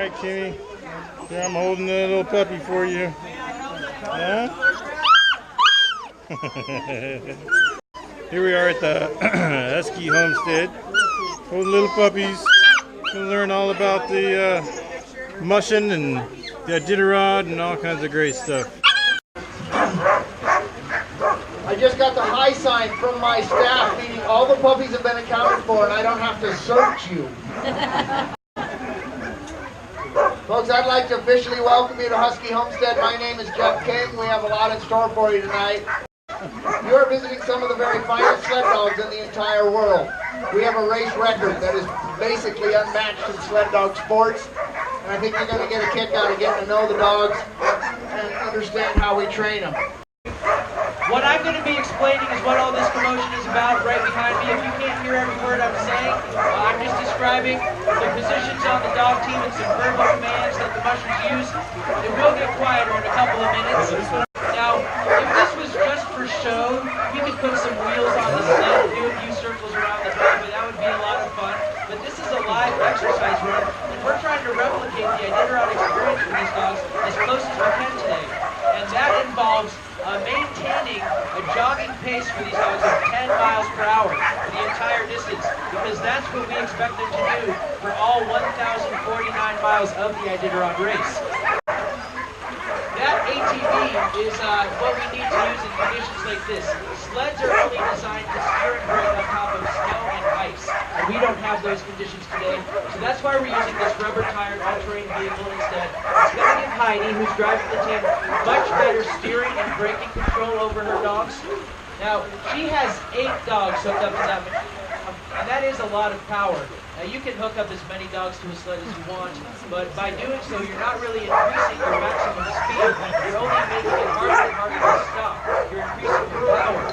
right, Kimmy. Here, I'm holding the little puppy for you. Huh? Here we are at the Husky Homestead. Holding little puppies. Gonna learn all about the mushing and the Iditarod and all kinds of great stuff. I just got the high sign from my staff, meaning all the puppies have been accounted for and I don't have to search you. Folks, I'd like to officially welcome you to Husky Homestead. My name is Jeff King. We have a lot in store for you tonight. You are visiting some of the very finest sled dogs in the entire world. We have a race record that is basically unmatched in sled dog sports. And I think you're going to get a kick out of getting to know the dogs and understand how we train them. What I'm going to be explaining is what all this commotion is about right behind me. If you can't hear every word I'm saying, I'm just describing the positions on the dog team and some verbal commands that the mushers use. It will get quieter in a couple of minutes. Now, if this was just for show, we could put some wheels on the sled and do a few circles around the driveway. That would be a lot of fun. But this is a live exercise run, and we're trying to replicate the Iditarod experience for these dogs as close as we can today. And that involves maintaining a jogging pace for these dogs of 10 miles per hour for the entire distance, because that's what we expect them to do for all 1,049 miles of the Iditarod race. That ATV is what we need to use in conditions like this. Sleds are only designed to steer and brake on top of snow and ice, and we don't have those conditions today, so that's why we're using this rubber-tired all-terrain vehicle instead. It's going to give Heidi, who's driving the team, much better steering and braking control over her dogs. Now, she has 8 dogs hooked up to that machine, and that is a lot of power. Now, you can hook up as many dogs to a sled as you want, but by doing so, you're not really increasing your maximum speed. You're only making it harder and harder to stop. You're increasing your power.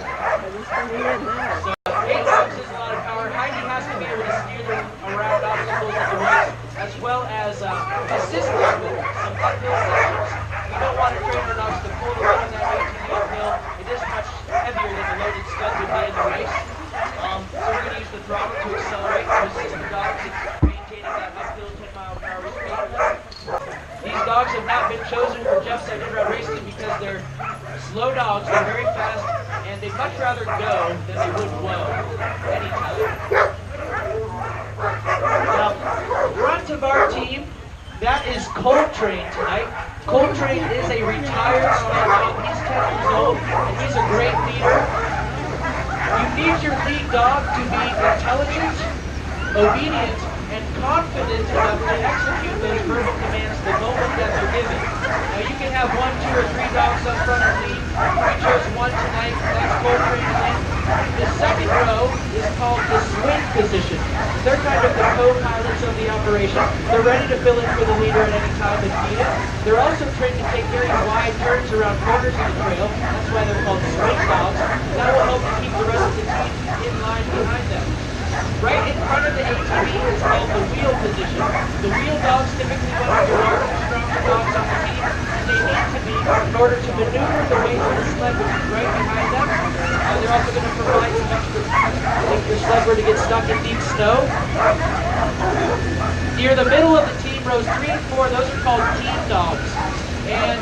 So, 8 dogs is a lot of power. Heidi has to be able to steer them around obstacles in the woods, as well as assist them with some uphill sections. We don't want to train our dogs to pull the weight on that ATV uphill. It is much heavier than the loaded sled would be in the race. So we're going to use the throttle to accelerate to assist the dogs in maintaining that uphill 10-mile-per-hour speed. These dogs have not been chosen for Jeff's Iditarod races because they're slow dogs, they're very fast, and they'd much rather go than they would whoa anytime. Now, front of our team, that is Coltrane tonight. Coltrane is a retired sled dog. He's 10 years old, and he's a great leader. You need your lead dog to be intelligent, obedient, and confident enough to execute those verbal commands the moment that they're given. Now you can have 1, 2, or 3 dogs up front and lead. We chose one tonight, that's Coltrane tonight. The second row is called the swing position. They're kind of the co-pilots of the operation. They're ready to fill in for the leader at any time if needed. They're also trained to take very wide turns around corners of the trail. That's why they're called swing dogs. That will help to keep the rest of the team in line behind them. Right in front of the ATV is called the wheel position. The wheel dogs typically want the larger, stronger dogs on the team, and they need to be in order to maneuver the weight of the sled, which is right behind them. They're also going to provide some extra if your sled were to get stuck in deep snow. Near the middle of the team, rows 3 and 4, those are called team dogs. And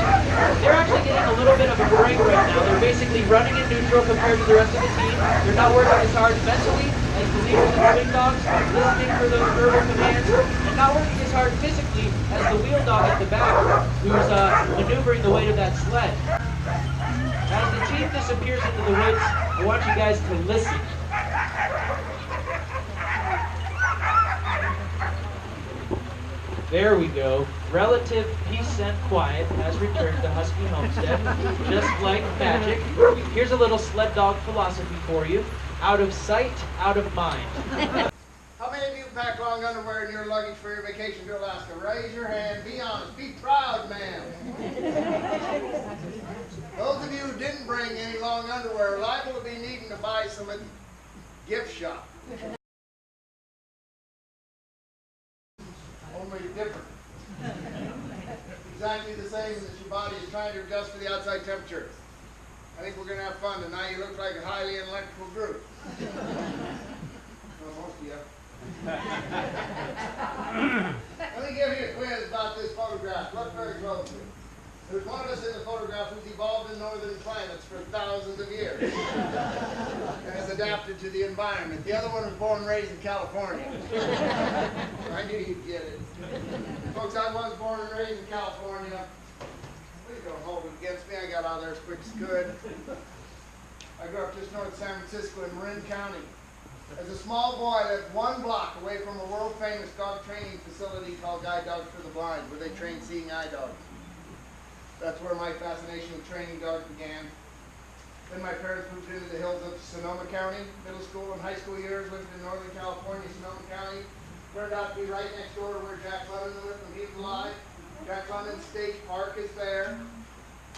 they're actually getting a little bit of a break right now. They're basically running in neutral compared to the rest of the team. They're not working as hard mentally as the leaders and swing dogs, listening for those verbal commands, and not working as hard physically as the wheel dog at the back, who's maneuvering the weight of that sled. As the team disappears into the woods, I want you guys to listen. There we go. Relative peace and quiet has returned to Husky Homestead, just like magic. Here's a little sled dog philosophy for you. Out of sight, out of mind. How many of you pack long underwear in your luggage for your vacation to Alaska? Raise your hand. Be honest. Be proud, ma'am. Those of you who didn't bring any long underwear are liable to be needing to buy some at the gift shop. Only different. Exactly the same as your body is trying to adjust to the outside temperature. I think we're going to have fun tonight. You look like a highly intellectual group. Well, most of you. Let me give you a quiz about There's one of us in the photograph who's evolved in northern climates for thousands of years and has adapted to the environment. The other one was born and raised in California. I knew you'd get it. Folks, I was born and raised in California. Please don't hold it against me. I got out there as quick as could. I grew up just north of San Francisco in Marin County. As a small boy, I lived 1 block away from a world-famous dog training facility called Guide Dogs for the Blind, where they train seeing eye dogs. That's where my fascination with training dogs began. Then my parents moved into the hills of Sonoma County. Middle school and high school years lived in Northern California, Sonoma County. Turned out to be right next door to where Jack London lived when he was alive. Jack London State Park is there.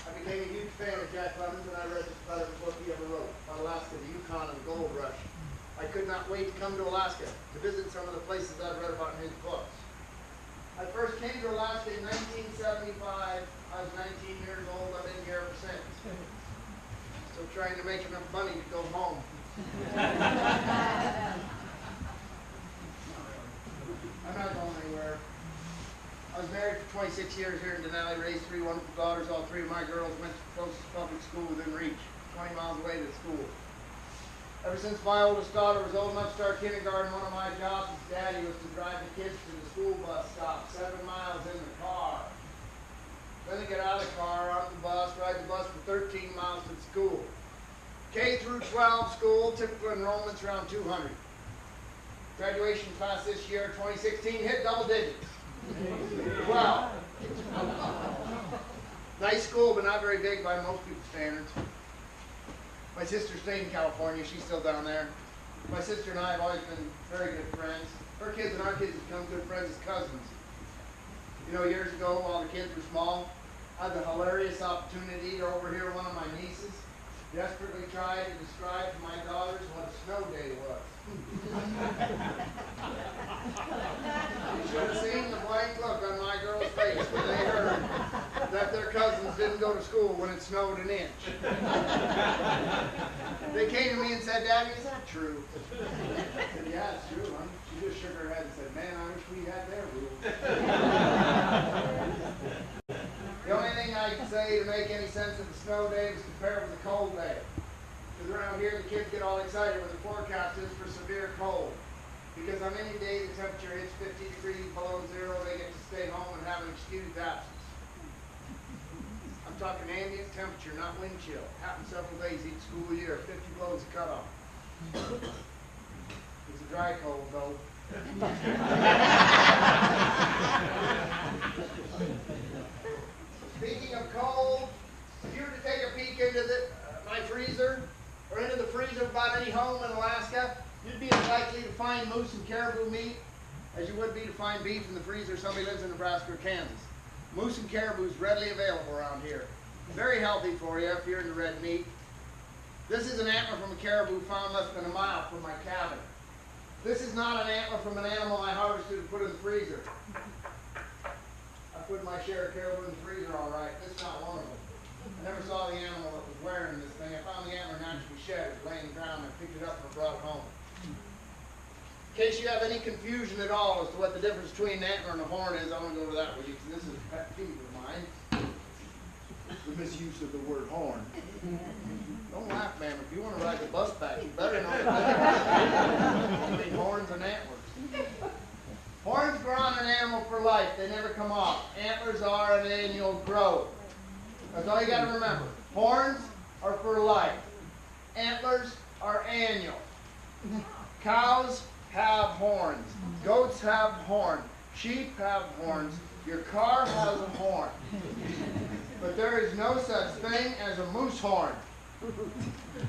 I became a huge fan of Jack London's and I read the best book he ever wrote, Alaska, the Yukon and the Gold Rush. I could not wait to come to Alaska to visit some of the places I've read about in his books. I first came to Alaska in 1975. I was 19 years old. I've been here ever since. Still trying to make enough money to go home. I'm not going anywhere. I was married for 26 years here in Denali, raised 3 wonderful daughters. All 3 of my girls went to the closest public school within reach, 20 miles away to the school. Ever since my oldest daughter was old enough to start kindergarten, one of my jobs as daddy was to drive the kids to the school bus stop, 7 miles in the car. Then to get out of the car, onto the bus, ride the bus for 13 miles to the school. K through 12 school, typical enrollment's around 200. Graduation class this year, 2016, hit double digits. 12. Nice school, but not very big by most people's standards. My sister stayed in California. She's still down there. My sister and I have always been very good friends. Her kids and our kids have become good friends as cousins. You know, years ago, while the kids were small, I had the hilarious opportunity to overhear one of my nieces desperately try to describe to my daughters what a snow day was. You should have seen the blank look on my girl's face when they heard that their cousins didn't go to school when it snowed an inch. They came to me and said, "Daddy, is that true?" I said, "Yeah, it's true, honey." She just shook her head and said, "Man, I wish we had their rules." The only thing I can say to make any sense of the snow day was compare it with a cold day. Because around here the kids get all excited when the forecast is for severe cold. Because on any day the temperature hits 50 degrees below zero, they get to stay home and have an excused absence. I'm talking ambient temperature, not wind chill. Happens several days each school year. 50 below is the cutoff. It's a dry cold though. Speaking of cold, if you were to take a peek into my freezer, or into the freezer of about any home in Alaska, you'd be as likely to find moose and caribou meat as you would be to find beef in the freezer if somebody lives in Nebraska or Kansas. Moose and caribou is readily available around here. Very healthy for you if you're into red meat. This is an antler from a caribou found less than a mile from my cabin. This is not an antler from an animal I harvested and put in the freezer. I put my share of caribou in the freezer all right. This is not one of them. I never saw the animal that was wearing this thing. I found the antler naturally shed. It was laying down. I picked it up and brought it home. In case you have any confusion at all as to what the difference between an antler and a horn is, I want to go over that with you because this is a pet peeve of mine. The misuse of the word horn. Don't laugh, ma'am. If you want to ride the bus back, you better know the difference between horns and antlers. Horns grow on an animal for life. They never come off. Antlers are an annual growth. That's all you got to remember. Horns are for life. Antlers are annual. Cows have horns. Goats have horns. Sheep have horns. Your car has a horn. But there is no such thing as a moose horn.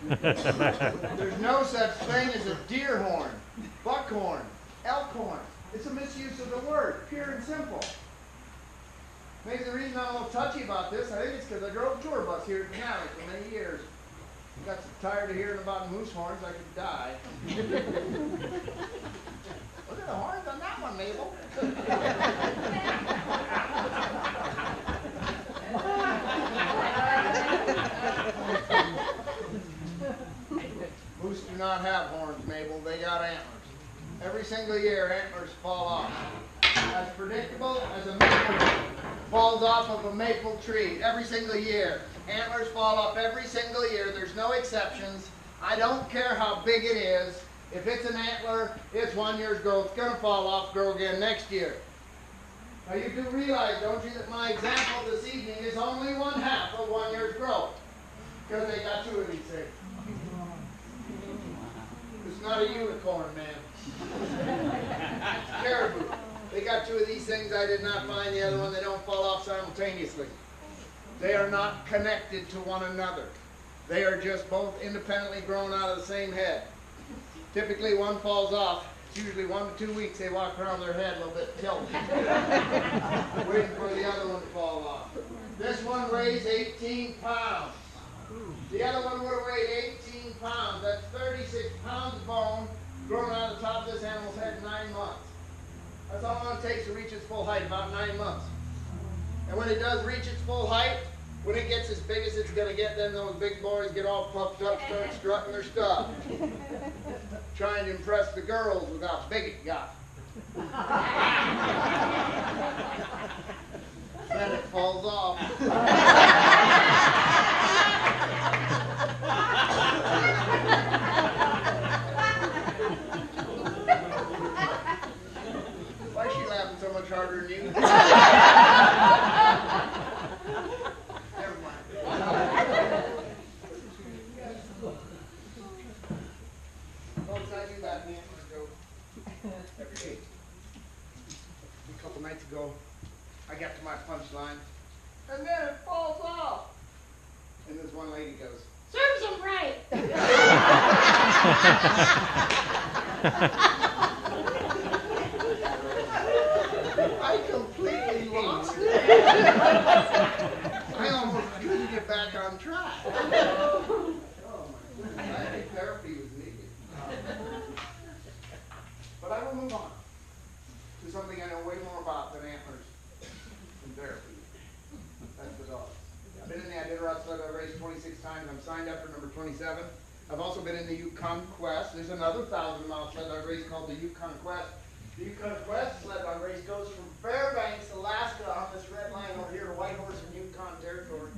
There's no such thing as a deer horn, buckhorn, elk horn. It's a misuse of the word, pure and simple. Maybe the reason I'm a little touchy about this, I think it's because I drove a tour bus here at Denali for many years. Got so tired of hearing about moose horns I could die. Look at the horns on that one, Mabel. Moose do not have horns, Mabel. They got antlers. Every single year, antlers fall off. as predictable as a maple falls off of a maple tree every single year. Antlers fall off every single year. There's no exceptions. I don't care how big it is. If it's an antler, it's 1 year's growth. It's going to fall off, grow again next year. Now you do realize, don't you, that my example this evening is only 1/2 of 1 year's growth. Because they got 2 of these things. It's not a unicorn, man. It's caribou. They got 2 of these things. I did not find the other one. They don't fall off simultaneously. They are not connected to one another. They are just both independently grown out of the same head. Typically one falls off. It's usually 1 to 2 weeks they walk around their head a little bit tilted. Waiting for the other one to fall off. This one weighs 18 pounds. The other one would have weighed 18 pounds. That's 36 pounds of bone grown out of the top of this animal's head in 9 months. That's how long it takes to reach its full height, about 9 months. And when it does reach its full height, when it gets as big as it's going to get, then those big boys get all puffed up, start strutting their stuff. Trying to impress the girls with how big it got. Then it falls off. Why is she laughing so much harder than you? Never mind. Folks, I do that in the antler joke every day. A couple nights ago, I got to my punchline, and then it falls off. And this one lady goes, "Serves him right." I completely lost it. I almost couldn't get back on track. Oh my goodness, I think therapy was needed. But I will move on to something I know way more about than antlers and therapy. That's the dogs. I've been in the Iditarod sled race 26 times. I'm signed up for number 27. I've also been in the Yukon Quest. There's another 1,000-mile sled dog race called the Yukon Quest. The Yukon Quest sled dog race goes from Fairbanks, Alaska, on this red line over here to Whitehorse in Yukon Territory.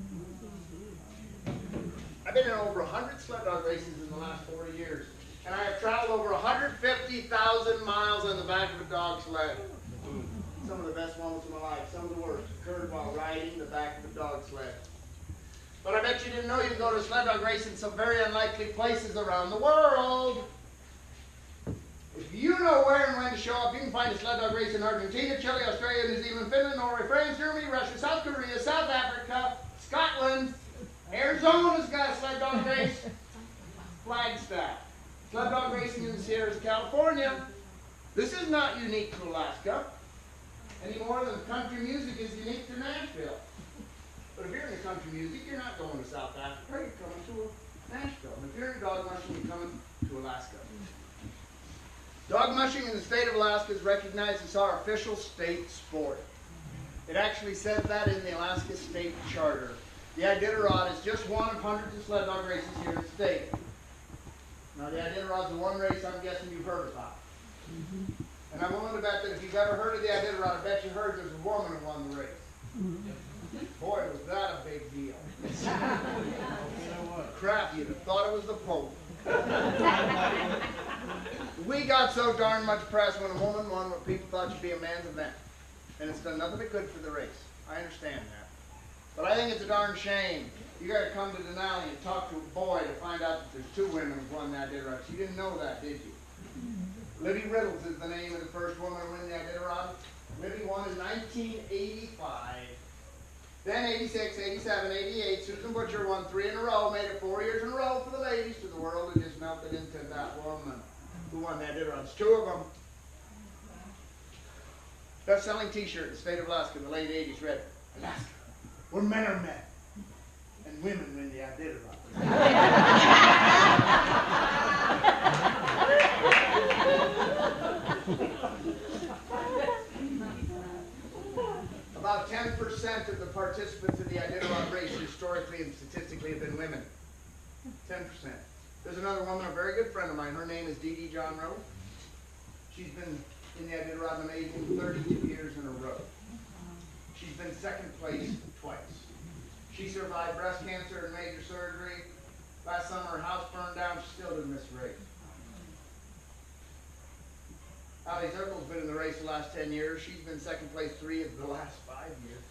I've been in over 100 sled dog races in the last 40 years. And I have traveled over 150,000 miles on the back of a dog sled. Some of the best moments of my life, some of the worst, occurred while riding the back of a dog sled. But I bet you didn't know you can go to a sled dog race in some very unlikely places around the world. If you know where and when to show up, you can find a sled dog race in Argentina, Chile, Australia, New Zealand, Finland, Norway, France, Germany, Russia, South Korea, South Africa, Scotland. Arizona's got a sled dog race. Flagstaff. Sled dog racing in the Sierras, California. This is not unique to Alaska, any more than country music is unique to Nashville. But if you're into country music, you're not going to South Africa, you're coming to Nashville. And if you're into dog mushing, you're coming to Alaska. Dog mushing in the state of Alaska is recognized as our official state sport. It actually says that in the Alaska State Charter. The Iditarod is just one of hundreds of sled dog races here in the state. Now the Iditarod's the one race I'm guessing you've heard about. And I'm willing to bet that if you've ever heard of the Iditarod, I bet you heard there's a woman who won the race. Boy, was that a big deal. Crap, you'd have thought it was the Pope. We got so darn much press when a woman won what people thought should be a man's event. And it's done nothing but good for the race. I understand that. But I think it's a darn shame. You got to come to Denali and talk to a boy to find out that there's 2 women who won that Iditarod. You didn't know that, did you? Libby Riddles is the name of the first woman to win the Iditarod. Libby won in 1985. Then 86, 87, 88, Susan Butcher won 3 in a row, made it 4 years in a row for the ladies, to the world and just melted into that woman who won that Iditarod. It's 2 of them. Best-selling t-shirt in the state of Alaska in the late 80s read, "Alaska, where men are men, and women win the Iditarod." About 10% of the participants in the Iditarod race historically and statistically have been women. 10%. There's another woman, a very good friend of mine. Her name is Dee Dee John Rowe. She's been in the Iditarod amazing 32 years in a row. She's been second place twice. She survived breast cancer and major surgery. Last summer her house burned down, she still didn't miss a race. Ali Zirkel's been in the race the last 10 years. She's been second place 3 of the last 5 years.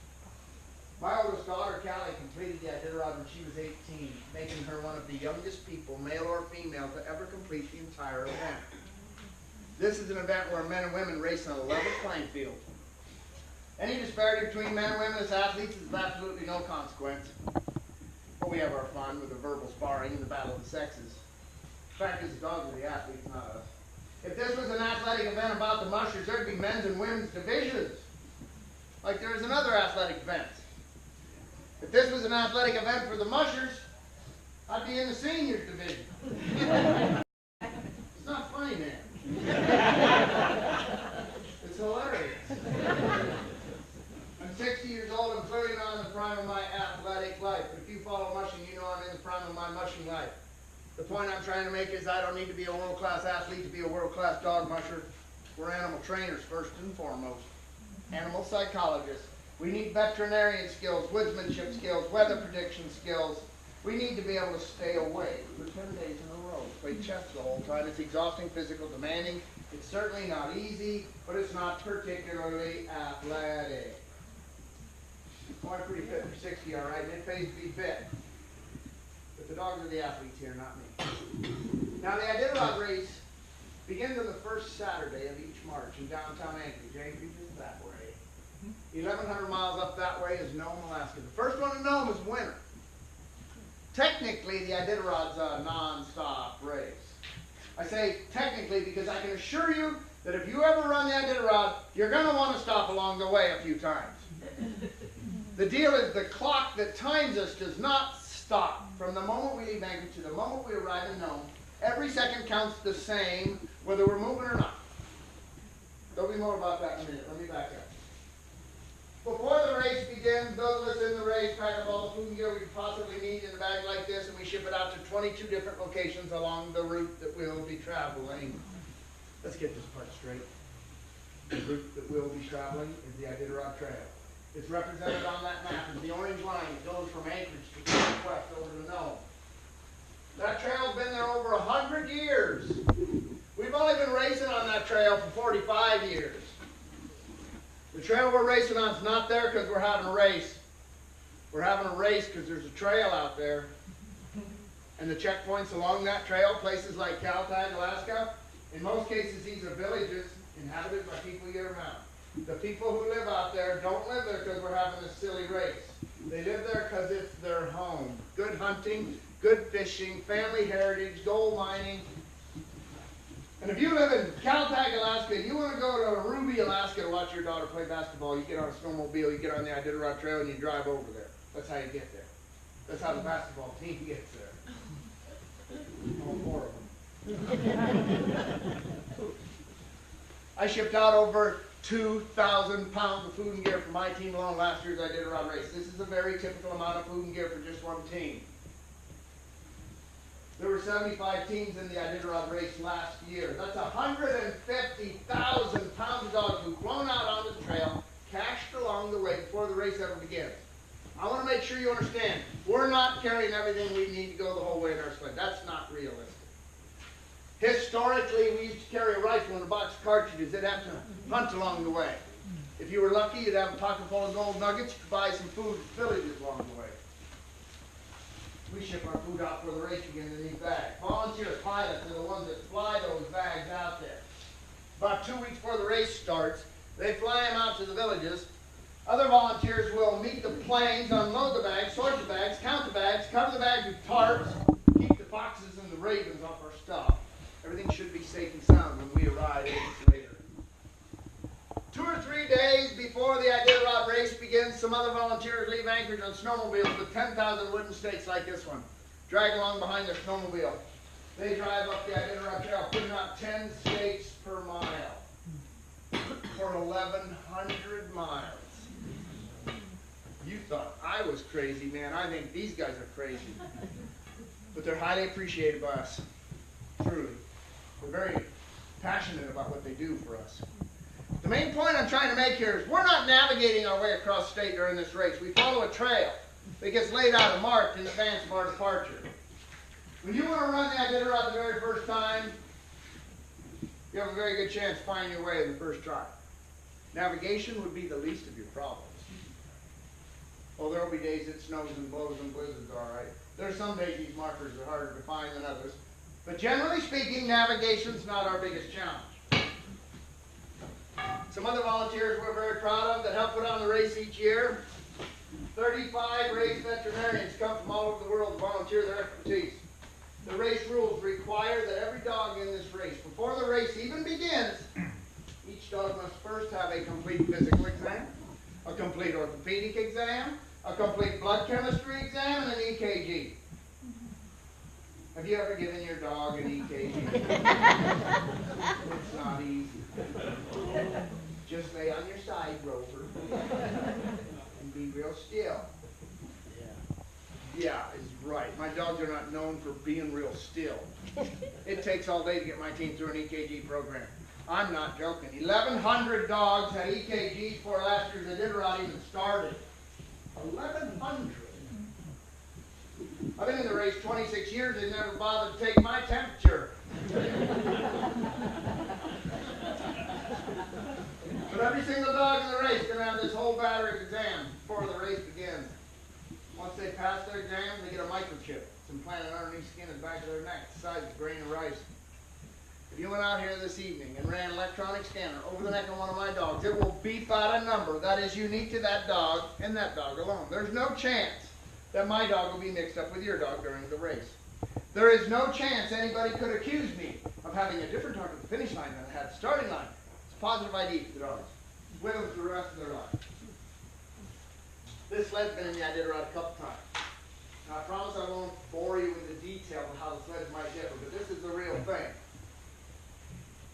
My oldest daughter, Callie, completed the Iditarod when she was 18, making her one of the youngest people, male or female, to ever complete the entire event. This is an event where men and women race on a level playing field. Any disparity between men and women as athletes is of absolutely no consequence. But we have our fun with the verbal sparring and the battle of the sexes. The fact is, the dogs are the athletes, not us. If this was an athletic event about the mushers, there'd be men's and women's divisions, like there is in other athletic events. If this was an athletic event for the mushers, I'd be in the seniors division. It's not funny, man. It's hilarious. I'm 60 years old. I'm clearly not in the prime of my athletic life. But if you follow mushing, you know I'm in the prime of my mushing life. The point I'm trying to make is I don't need to be a world-class athlete to be a world-class dog musher. We're animal trainers first and foremost. Animal psychologists. We need veterinarian skills, woodsmanship skills, weather prediction skills. We need to be able to stay awake for 10 days in a row, play chess the whole time. It's exhausting, physical, demanding. It's certainly not easy, but it's not particularly athletic. Oh, I'm pretty fit for 60, all right? It pays to be fit. But the dogs are the athletes here, not me. Now, the Iditarod race begins on the first Saturday of each March in downtown Anchorage. Anchorage is that way. 1,100 miles up that way is Nome, Alaska. The first one to Nome is winter. Technically, the Iditarod's a non-stop race. I say technically because I can assure you that if you ever run the Iditarod, you're going to want to stop along the way a few times. The deal is the clock that times us does not stop. From the moment we leave Anchorage to the moment we arrive in Nome, every second counts the same, whether we're moving or not. There'll be more about that in a minute. Let me back up. Before the race begins, those of us in the race pack up all the food and gear we could possibly need in a bag like this, and we ship it out to 22 different locations along the route that we'll be traveling. Let's get this part straight. The route that we'll be traveling is the Iditarod Trail. It's represented on that map as the orange line that goes from Anchorage to West over to Nome. That trail's been there over 100 years. We've only been racing on that trail for 45 years. The trail we're racing on is not there because we're having a race. We're having a race because there's a trail out there. And the checkpoints along that trail, places like Kaltag, Alaska, in most cases these are villages inhabited by people year-round. The people who live out there don't live there because we're having this silly race. They live there because it's their home. Good hunting, good fishing, family heritage, gold mining. And if you live in Kaltag, Alaska, you want to go to Ruby, Alaska to watch your daughter play basketball, you get on a snowmobile, you get on the Iditarod Trail, and you drive over there. That's how you get there. That's how the basketball team gets there. All 4 of them. I shipped out over 2,000 pounds of food and gear for my team alone last year's Iditarod race. This is a very typical amount of food and gear for just one team. There were 75 teams in the Iditarod race last year. That's 150,000 pounds of dogs who've flown out onto the trail, cached along the way before the race ever begins. I want to make sure you understand, we're not carrying everything we need to go the whole way in our sled. That's not realistic. Historically, we used to carry a rifle and a box of cartridges. They'd have to hunt along the way. If you were lucky, you'd have a pocket full of gold nuggets. You could buy some food at villages along the way. We ship our food out for the race begins in these bags. Volunteer pilots are the ones that fly those bags out there. About 2 weeks before the race starts, they fly them out to the villages. Other volunteers will meet the planes, unload the bags, sort the bags, count the bags, cover the bags with tarps, keep the foxes and the ravens off our stuff. Everything should be safe and sound when we arrive 8 weeks later. 2 or 3 days before the Iditarod race begins, some other volunteers leave Anchorage on snowmobiles with 10,000 wooden stakes like this one, drag along behind their snowmobile. They drive up the Iditarod Trail, putting out 10 stakes per mile for 1,100 miles. You thought I was crazy, man. I think these guys are crazy. But they're highly appreciated by us, truly. We're very passionate about what they do for us. main point I'm trying to make here is we're not navigating our way across state during this race. We follow a trail that gets laid out and marked in advance of our departure. When you want to run the Iditarod the very first time, you have a very good chance of finding your way in the first try. Navigation would be the least of your problems. Well, there will be days it snows and blows and blizzards, all right. There's some days these markers are harder to find than others. But generally speaking, navigation's not our biggest challenge. Some other volunteers we're very proud of that help put on the race each year. 35 race veterinarians come from all over the world to volunteer their expertise. The race rules require that every dog in this race, before the race even begins, each dog must first have a complete physical exam, a complete orthopedic exam, a complete blood chemistry exam, and an EKG. Have you ever given your dog an EKG? It's not easy. Just lay on your side, Rover, and be real still. Yeah, is right. My dogs are not known for being real still. It takes all day to get my team through an EKG program. I'm not joking. 1,100 dogs had EKGs before last year's Iditarod even started. 1,100. I've been in the race 26 years and never bothered to take my temperature. But every single dog in the race is going to have this whole battery of exams before the race begins. Once they pass their exams, they get a microchip. It's implanted underneath the skin and back of their neck, the size of a grain of rice. If you went out here this evening and ran an electronic scanner over the neck of one of my dogs, it will beep out a number that is unique to that dog and that dog alone. There's no chance that my dog will be mixed up with your dog during the race. There is no chance anybody could accuse me of having a different dog at the finish line than I had at the starting line. It's a positive ID for the dogs. With them for the rest of their life. This sled's been in the Iditarod a couple times. Now, I promise I won't bore you with the details of how the sleds might differ, but this is the real thing.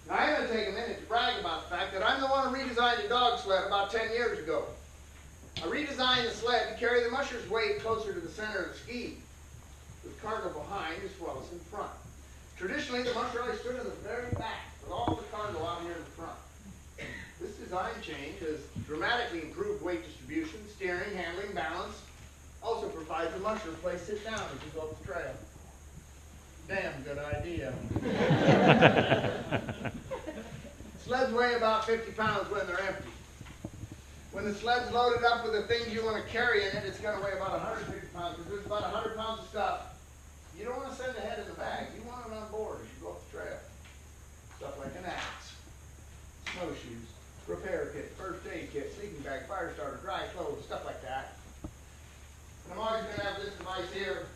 Now, I'm going to take a minute to brag about the fact that I'm the one who redesigned the dog sled about 10 years ago. I redesigned the sled to carry the musher's weight closer to the center of the ski, with cargo behind as well as in front. Traditionally, the musher always stood in the very back, with all the cargo out here in the front. This design change has dramatically improved weight distribution, steering, handling, balance. Also provides the musher a place to sit down as you go up the trail. Damn good idea. Sleds weigh about 50 pounds when they're empty. When the sled's loaded up with the things you want to carry in it, it's going to weigh about 150 pounds. Because there's about 100 pounds of stuff you don't want to send ahead in the bag. You want it on board as you go up the trail. Stuff like an axe, snowshoes, repair kit, first aid kit, sleeping bag, fire starter, dry clothes, stuff like that. And I'm always going to have this device here.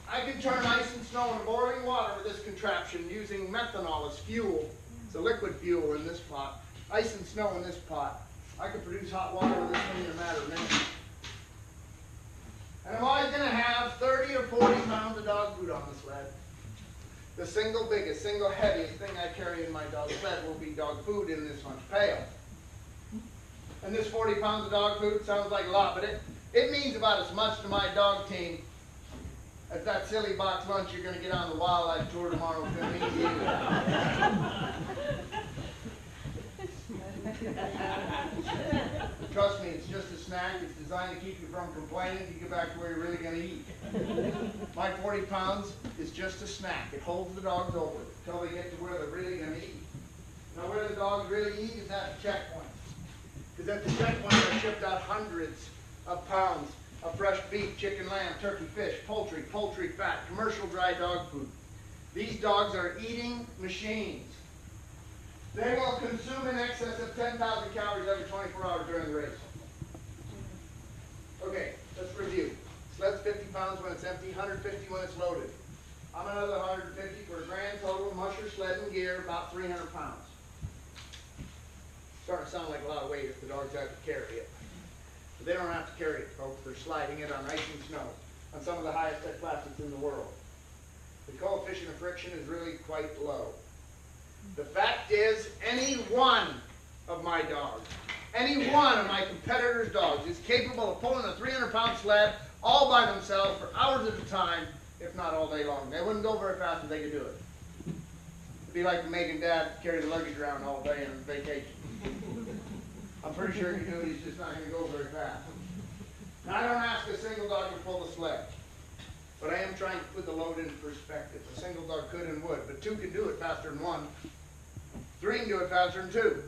I can turn ice and snow into boiling water with this contraption using methanol as fuel. It's a liquid fuel in this pot. Ice and snow in this pot. I can produce hot water with this thing in a matter of minutes. And I'm always going to have 30 or 40 pounds of dog food on the sled. The single biggest, single heaviest thing I carry in my dog sled will be dog food in this lunch pail. And this 40 pounds of dog food sounds like a lot, but it means about as much to my dog team as that silly box lunch you're going to get on the wildlife tour tomorrow is going to mean to you. Trust me, it's just a snack. It's designed to keep you from complaining to get back to where you're really going to eat. My 40 pounds is just a snack. It holds the dogs over until they get to where they're really going to eat. Now, where the dogs really eat is at the checkpoints. Because at the checkpoints, I shipped out hundreds of pounds of fresh beef, chicken, lamb, turkey, fish, poultry fat, commercial dry dog food. These dogs are eating machines. They will consume in excess of 10,000 calories every 24 hours during the race. Okay, let's review. Sled's 50 pounds when it's empty, 150 when it's loaded. I'm another 150 for a grand total musher, sled, and gear, about 300 pounds. Starting to sound like a lot of weight if the dogs have to carry it. But they don't have to carry it, folks. They're sliding it on ice and snow on some of the highest tech plastics in the world. The coefficient of friction is really quite low. The fact is, any one of my dogs, any one of my competitors' dogs is capable of pulling a 300-pound sled all by themselves for hours at a time, if not all day long. They wouldn't go very fast if they could do it. be like making Dad carry the luggage around all day on vacation. I'm pretty sure he knew he's just not going to go very fast. Now, I don't ask a single dog to pull the sled, but I am trying to put the load into perspective. A single dog could and would, but 2 can do it faster than 1. 3 can do it faster than 2.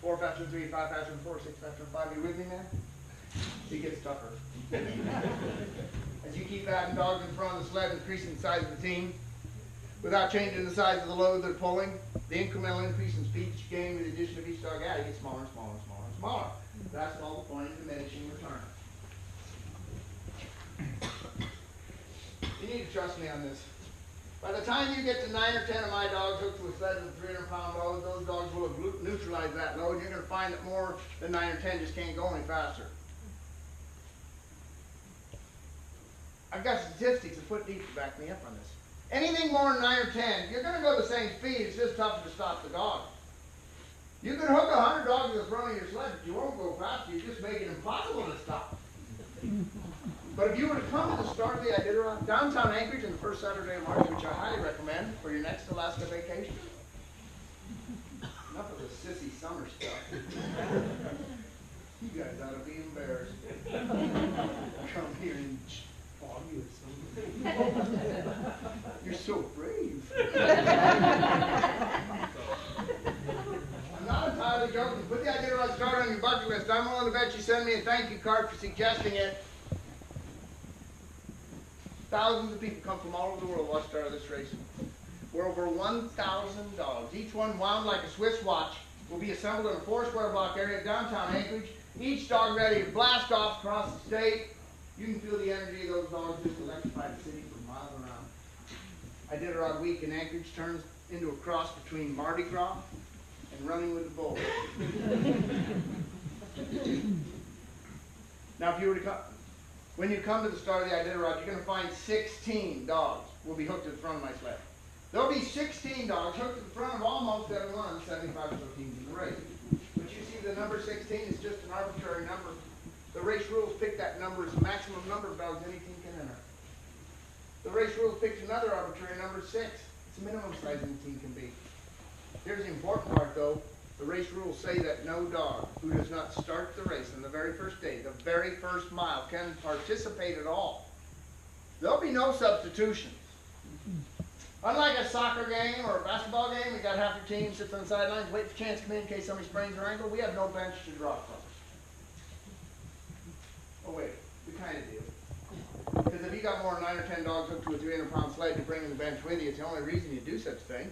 4 faster than 3, 5 faster than 4, 6 faster than 5. You with me, man? It gets tougher. As you keep adding dogs in front of the sled, increasing the size of the team, without changing the size of the load they're pulling, the incremental increase in speed each game with the addition of each dog added gets smaller and smaller and smaller and smaller. That's all the point of diminishing return. You need to trust me on this. By the time you get to 9 or 10 of my dogs hooked to a sled with a 300-pound load, those dogs will have neutralized that load, and you're going to find that more than 9 or 10 just can't go any faster. I've got statistics a foot deep to back me up on this. Anything more than 9 or 10, you're going to go the same speed, it's just tougher to stop the dog. You can hook 100 dogs in the front of your sled, but you won't go faster, you just make it impossible to stop. But if you were to come to the start of the Iditarod, downtown Anchorage on the first Saturday of March, which I highly recommend for your next Alaska vacation. Enough of the sissy summer stuff. You guys ought to be embarrassed. Come here and fog you or something. You're so brave. I'm not entirely joking. Put the Iditarod start on your bucket list. I'm willing to bet you send me a thank you card for suggesting it. Thousands of people come from all over the world to watch start of this race. We're over 1,000 dogs. Each one wound like a Swiss watch will be assembled in a 4-square block area of downtown Anchorage. Each dog ready to blast off across the state. You can feel the energy of those dogs just electrify the city for miles around. Iditarod week in Anchorage turns into a cross between Mardi Gras and running with the bulls. Now, if you were to come, when you come to the start of the Iditarod, you're going to find 16 dogs will be hooked to the front of my sled. There'll be 16 dogs hooked to the front of almost every one of the 75 or so teams in the race. But you see the number 16 is just an arbitrary number. The race rules pick that number as the maximum number of dogs any team can enter. The race rules picked another arbitrary number, 6. It's the minimum size any team can be. Here's the important part, though. The race rules say that no dog who does not start the race on the very first day, the very first mile, can participate at all. There'll be no substitutions. Unlike a soccer game or a basketball game, you got half your team sits on the sidelines, wait for a chance to come in case somebody sprains their ankle. We have no bench to draw from. Oh wait, we kind of do. Because if you got more than 9 or 10 dogs hooked to a 300-pound sled, you bring in the bench with you. It's the only reason you do such a thing.